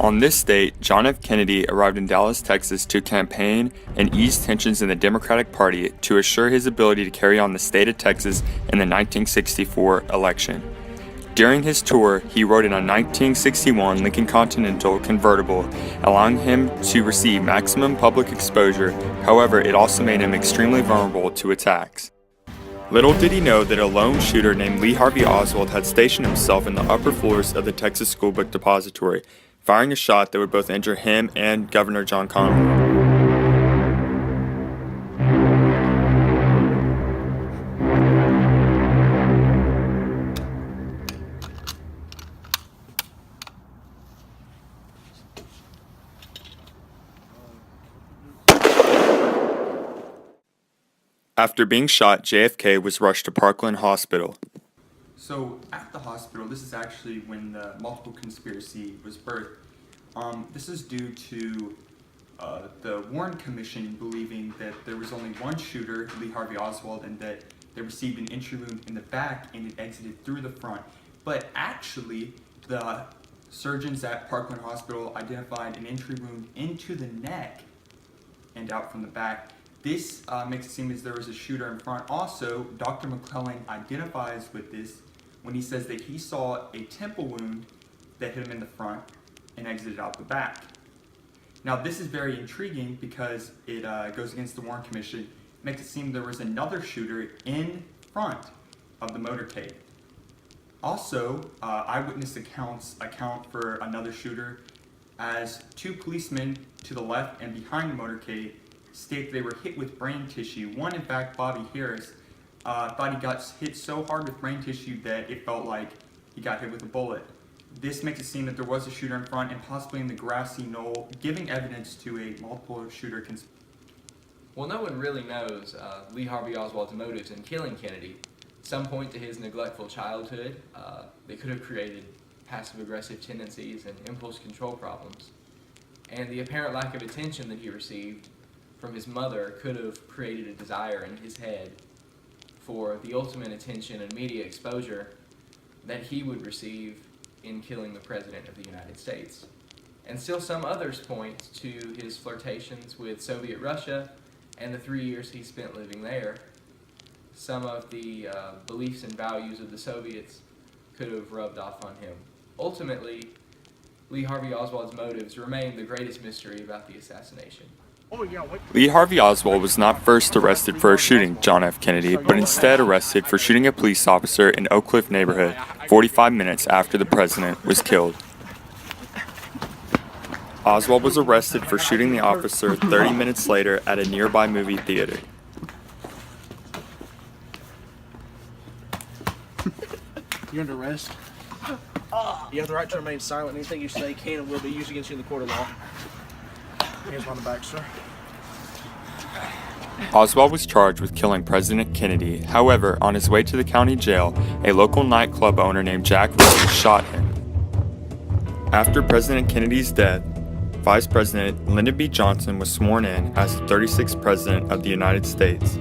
On this date, John F. Kennedy arrived in Dallas, Texas to campaign and ease tensions in the Democratic Party to assure his ability to carry on the state of Texas in the 1964 election. During his tour, he rode in a 1961 Lincoln Continental convertible, allowing him to receive maximum public exposure. However, it also made him extremely vulnerable to attacks. Little did he know that a lone shooter named Lee Harvey Oswald had stationed himself in the upper floors of the Texas School Book Depository, firing a shot that would both injure him and Governor John Connally. After being shot, JFK was rushed to Parkland Hospital. So at the hospital, this is actually when the multiple conspiracy was birthed. This is due to the Warren Commission believing that there was only one shooter, Lee Harvey Oswald, and that they received an entry wound in the back and it exited through the front. But actually, the surgeons at Parkland Hospital identified an entry wound into the neck and out from the back. This makes it seem as there was a shooter in front. Also, Dr. McClellan identifies with this when he says that he saw a temple wound that hit him in the front and exited out the back. Now, this is very intriguing because it goes against the Warren Commission. It makes it seem there was another shooter in front of the motorcade. Also, eyewitness accounts account for another shooter, as two policemen to the left and behind the motorcade state they were hit with brain tissue. One, in fact, Bobby Harris, thought he got hit so hard with brain tissue that it felt like he got hit with a bullet. This makes it seem that there was a shooter in front and possibly in the grassy knoll, giving evidence to a multiple shooter conspiracy. Well, no one really knows Lee Harvey Oswald's motives in killing Kennedy. Some point to his neglectful childhood. They could have created passive-aggressive tendencies and impulse control problems. And the apparent lack of attention that he received from his mother could have created a desire in his head for the ultimate attention and media exposure that he would receive in killing the President of the United States. And still some others point to his flirtations with Soviet Russia and the 3 years he spent living there. Some of the beliefs and values of the Soviets could have rubbed off on him. Ultimately, Lee Harvey Oswald's motives remain the greatest mystery about the assassination. Lee Harvey Oswald was not first arrested for shooting John F. Kennedy, but instead arrested for shooting a police officer in Oak Cliff neighborhood 45 minutes after the president was killed. Oswald was arrested for shooting the officer 30 minutes later at a nearby movie theater. You're under arrest. You have the right to remain silent. Anything you say can and will be used against you in the court of law. Hands on the back, sir. Oswald was charged with killing President Kennedy. However, on his way to the county jail, a local nightclub owner named Jack Rose shot him. After President Kennedy's death, Vice President Lyndon B. Johnson was sworn in as the 36th President of the United States.